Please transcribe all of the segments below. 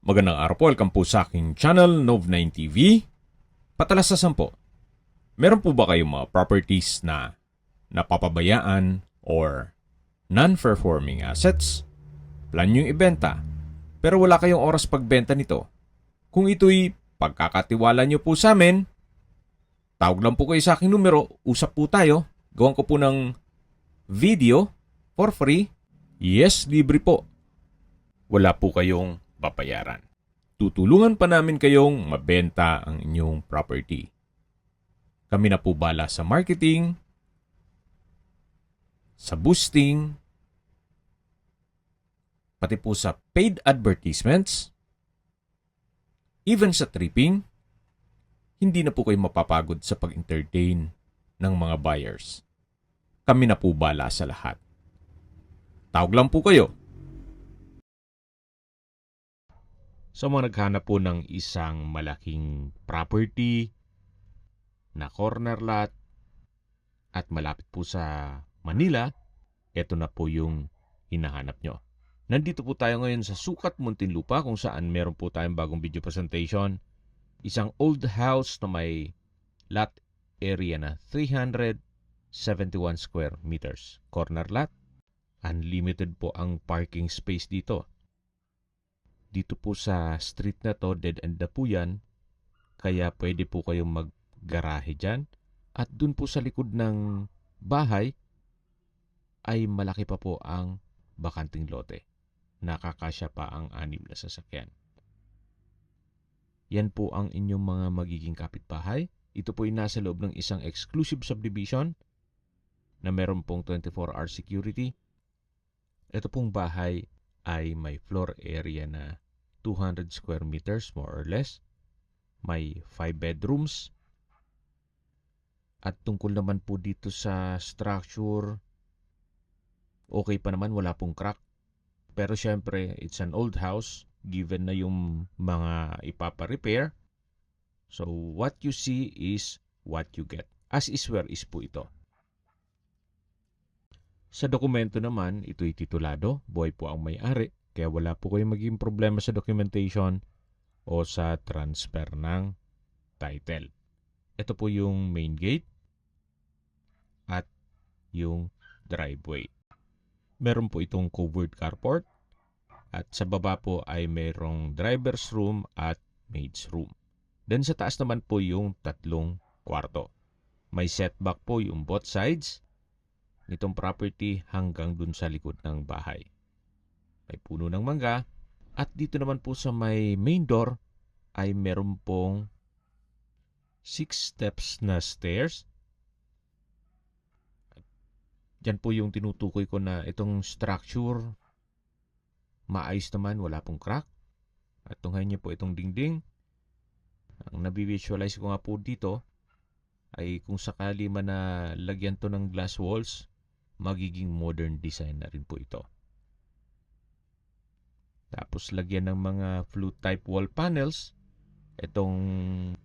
Magandang araw po, welcome po sa aking channel, Nov9 TV. Patalasasan po, meron po ba kayong mga properties na napapabayaan or non-performing assets? Plan nyo ibenta, pero wala kayong oras pagbenta nito. Kung ito'y pagkakatiwala nyo po sa amin, tawag lang po kayo sa aking numero, usap po tayo, gawan ko po ng video for free. Yes, libre po. Wala po kayong babayaran. Tutulungan pa namin kayong mabenta ang inyong property. Kami na po bala sa marketing, sa boosting, pati po sa paid advertisements, even sa tripping. Hindi na po kayo mapapagod sa pag-entertain ng mga buyers. Kami na po bala sa lahat. Tawag lang po kayo. Sa mga naghanap po ng isang malaking property na corner lot at malapit po sa Manila, ito na po yung hinahanap nyo. Nandito po tayo ngayon sa Sukat, Muntinlupa, kung saan meron po tayong bagong video presentation. Isang old house na may lot area na 371 square meters. Corner lot. Unlimited po ang parking space dito. Dito po sa street na to, dead end na po yan. Kaya pwede po kayong mag-garahe dyan. At dun po sa likod ng bahay ay malaki pa po ang bakanting lote. Nakakasya pa ang 6 na sasakyan. Yan po ang inyong mga magiging kapitbahay. Ito po ay nasa loob ng isang exclusive subdivision na meron pong 24-hour security. Ito pong bahay ay may floor area na 200 square meters more or less. May 5 bedrooms. At tungkol naman po dito sa structure, okay pa naman, wala pong crack. Pero syempre, it's an old house given na yung mga ipapa-repair. So what you see is what you get. As is where is po ito. Sa dokumento naman, ito'y titulado. Buhay po ang may-ari. Kaya wala po kayong maging problema sa documentation o sa transfer ng title. Ito po yung main gate at yung driveway. Meron po itong covered carport at sa baba po ay mayroong driver's room at maid's room. Then sa taas naman po yung 3 kwarto. May setback po yung both sides nitong property hanggang dun sa likod ng bahay. May puno ng mangga. At dito naman po sa may main door ay meron pong 6 steps na stairs. Diyan po yung tinutukoy ko na itong structure maayos naman, wala pong crack. At tunghayin niyo po itong dingding. Ang nabivisualize ko nga po dito ay kung sakali man na lagyan to ng glass walls, magiging modern design na rin po ito. Tapos lagyan ng mga flute type wall panels itong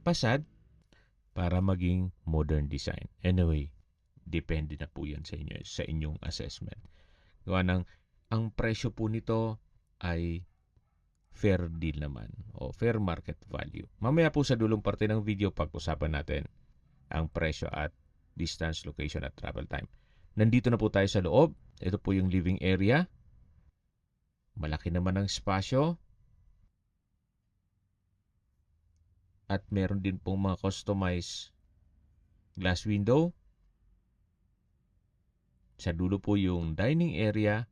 pasad para maging modern design. Anyway, depende na po yan sa inyo, sa inyong assessment. Gawa ng ang presyo po nito ay fair deal naman o fair market value. Mamaya po sa dulong parte ng video pag-usapan natin ang presyo at distance, location at travel time. Nandito na po tayo sa loob. Ito po yung living area. Malaki naman ang espasyo. At meron din pong mga customized glass window. Sa dulo po yung dining area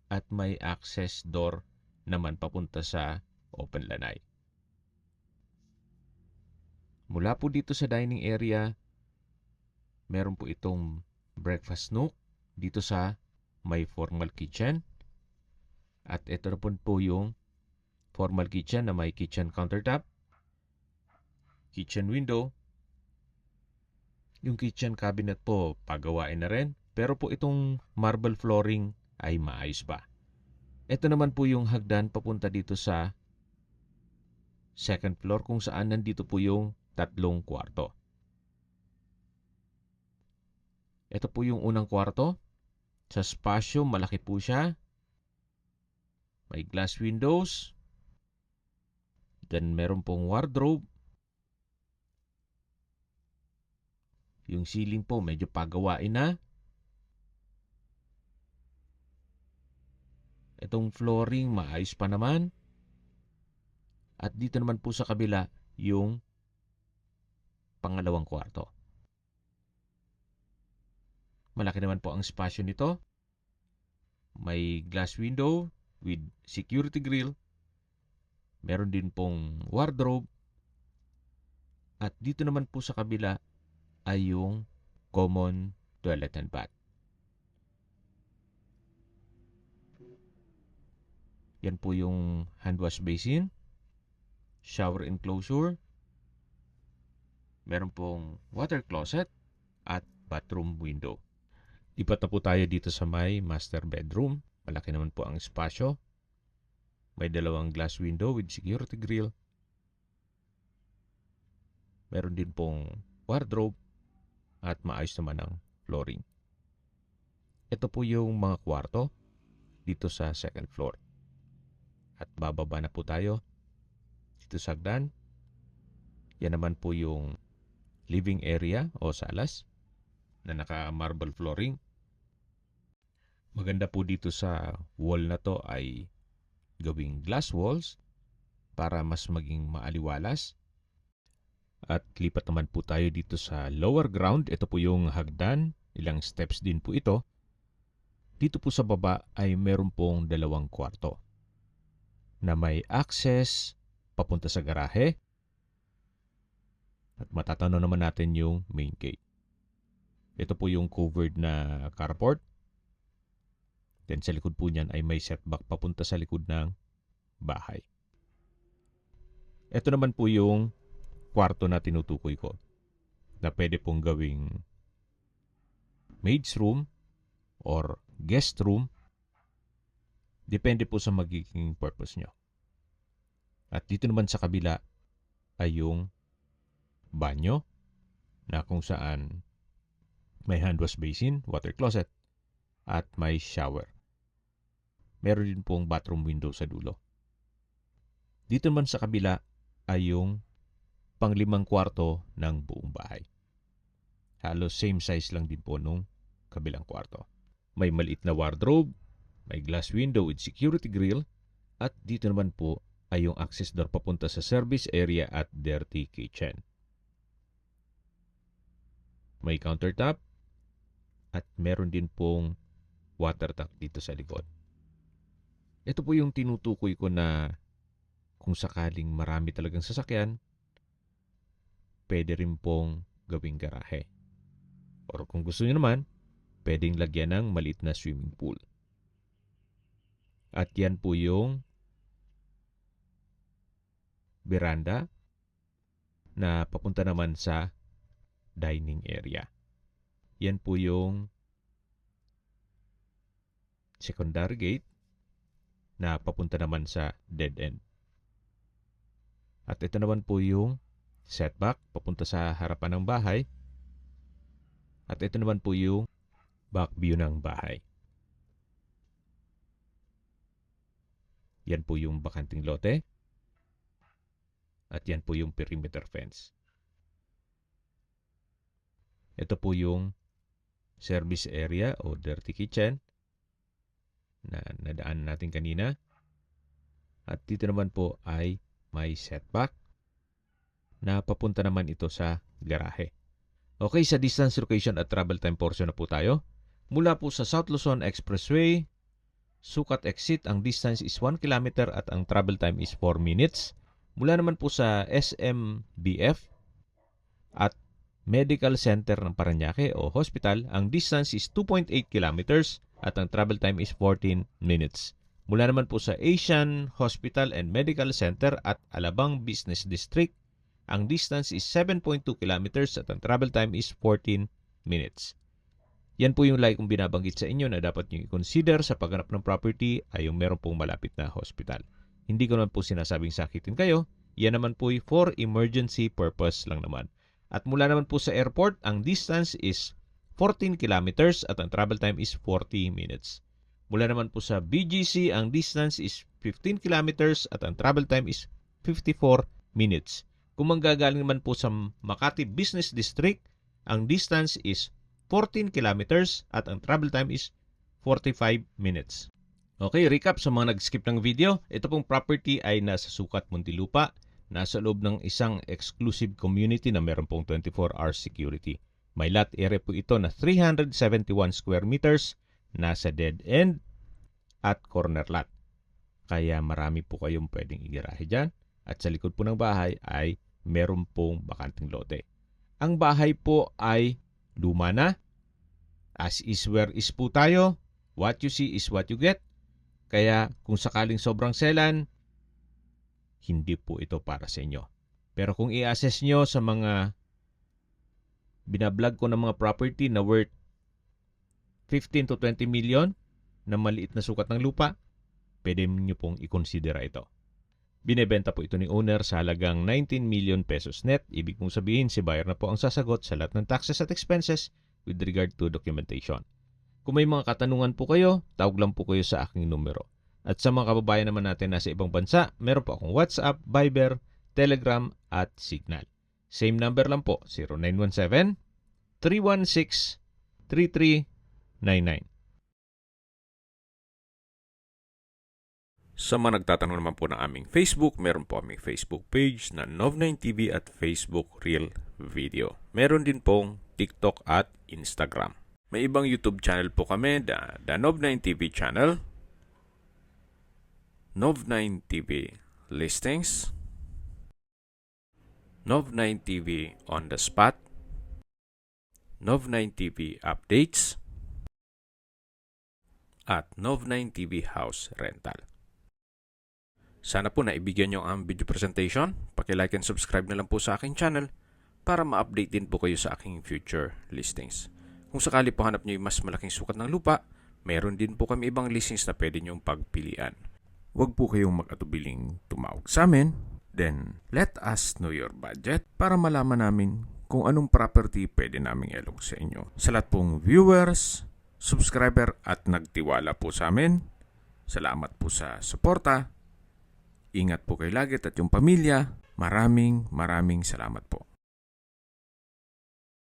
at may access door naman papunta sa open lanai. Mula po dito sa dining area, meron po itong breakfast nook dito sa may formal kitchen. At ito na po yung formal kitchen na may kitchen countertop, kitchen window. Yung kitchen cabinet po, pagawain na rin. Pero po itong marble flooring ay maayos pa. Ito naman po yung hagdan papunta dito sa second floor kung saan nandito po yung 3 kwarto. Ito po yung unang kwarto. Sa spasyo, malaki po siya. May glass windows. Then meron pong wardrobe. Yung ceiling po medyo pagawain na. Itong flooring maayos pa naman. At dito naman po sa kabila yung pangalawang kwarto. Malaki naman po ang spasyo nito. May glass window with security grill. Meron din pong wardrobe. At dito naman po sa kabila ay yung common toilet and bath. Yan po yung hand wash basin, shower enclosure, meron pong water closet at bathroom window. Lipat na po tayo dito sa may master bedroom. Malaki naman po ang espasyo. May dalawang glass window with security grill. Meron din pong wardrobe at maayos naman ang flooring. Ito po yung mga kwarto dito sa second floor. At bababa na po tayo dito sa hagdan. Yan naman po yung living area o salas na naka-marble flooring. Maganda po dito sa wall na to ay gawing glass walls para mas maging maaliwalas. At lipat naman po tayo dito sa lower ground. Ito po yung hagdan. Ilang steps din po ito. Dito po sa baba ay meron pong dalawang kwarto na may access papunta sa garahe. At matatanaw naman natin yung main gate. Ito po yung covered na carport. Then sa likod po niyan ay may setback papunta sa likod ng bahay. Ito naman po yung kwarto na tinutukoy ko na pwede pong gawing maid's room or guest room. Depende po sa magiging purpose nyo. At dito naman sa kabila ay yung banyo na kung saan may hand wash basin, water closet, at may shower. Meron din pong bathroom window sa dulo. Dito naman sa kabila ay yung panglimang kwarto ng buong bahay. Halos same size lang din po nung kabilang kwarto. May maliit na wardrobe, may glass window with security grill, at dito naman po ay yung access door papunta sa service area at dirty kitchen. May countertop at meron din pong water tank dito sa likod. Ito po yung tinutukoy ko na kung sakaling marami talagang sasakyan, pwede rin pong gawing garahe. Or kung gusto niyo naman, pwedeng lagyan ng maliit na swimming pool. At yan po yung veranda na papunta naman sa dining area. Yan po yung secondary gate na papunta naman sa dead end. At ito naman po yung setback papunta sa harapan ng bahay. At ito naman po yung back view ng bahay. Yan po yung bakanting lote. At yan po yung perimeter fence. Ito po yung service area o dirty kitchen na nadaan natin kanina. At dito naman po ay may setback na papunta naman ito sa garahe. Okay, sa distance, location at travel time portion na po tayo. Mula po sa South Luzon Expressway, Sukat exit, ang distance is 1 kilometer at ang travel time is 4 minutes. Mula naman po sa SMBF at Medical Center ng Parañaque o hospital, ang distance is 2.8 kilometers at ang travel time is 14 minutes. Mula naman po sa Asian Hospital and Medical Center at Alabang Business District, ang distance is 7.2 kilometers at ang travel time is 14 minutes. Yan po yung lagi kong binabanggit sa inyo na dapat nyo i-consider sa paghanap ng property ay yung meron pong malapit na hospital. Hindi ko naman po sinasabing sakitin kayo. Yan naman po for emergency purpose lang naman. At mula naman po sa airport, ang distance is 14 kilometers at ang travel time is 40 minutes. Mula naman po sa BGC, ang distance is 15 kilometers at ang travel time is 54 minutes. Kung manggagaling naman po sa Makati Business District, ang distance is 14 kilometers at ang travel time is 45 minutes. Okay, recap sa mga nag-skip ng video. Ito pong property ay nasa Sucat, Muntinlupa. Nasa loob ng isang exclusive community na meron pong 24-hour security. May lot area po ito na 371 square meters, nasa dead end at corner lot. Kaya marami po kayong pwedeng igarahe dyan. At sa likod po ng bahay ay meron pong bakanting lote. Ang bahay po ay luma na. As is where is po tayo. What you see is what you get. Kaya kung sakaling sobrang selan, hindi po ito para sa inyo. Pero kung i-assess nyo sa mga binablog ko ng mga property na worth 15 to 20 million na maliit na sukat ng lupa, pwede nyo pong i-considera ito. Binebenta po ito ni owner sa halagang 19 million pesos net. Ibig pong sabihin, si buyer na po ang sasagot sa lahat ng taxes at expenses with regard to documentation. Kung may mga katanungan po kayo, tawag lang po kayo sa aking numero. At sa mga kababayan naman natin nasa ibang bansa, meron po akong WhatsApp, Viber, Telegram at Signal. Same number lang po, 0917-316-3399. Sa mga nagtatanong naman po ng aming Facebook, meron po aming Facebook page na Nov9TV at Facebook Real Video. Meron din pong TikTok at Instagram. May ibang YouTube channel po kami, the Nov9TV channel, Nov9TV Listings, Nov9TV On The Spot, Nov9TV Updates, at Nov9TV House Rental. Sana po naibigyan nyo ang video presentation. Paki-like and subscribe na lang po sa aking channel para ma-update din po kayo sa aking future listings. Kung sakali po hanap nyo yung mas malaking sukat ng lupa, meron din po kami ibang listings na pwede nyong pagpilian. Huwag po kayong mag-atubiling tumawag sa amin. Then, let us know your budget para malaman namin kung anong property pwede naming ilog sa inyo. Sa lahat pong viewers, subscriber at nagtiwala po sa amin, salamat po sa suporta. Ingat po kayo lagi at yung pamilya. Maraming salamat po.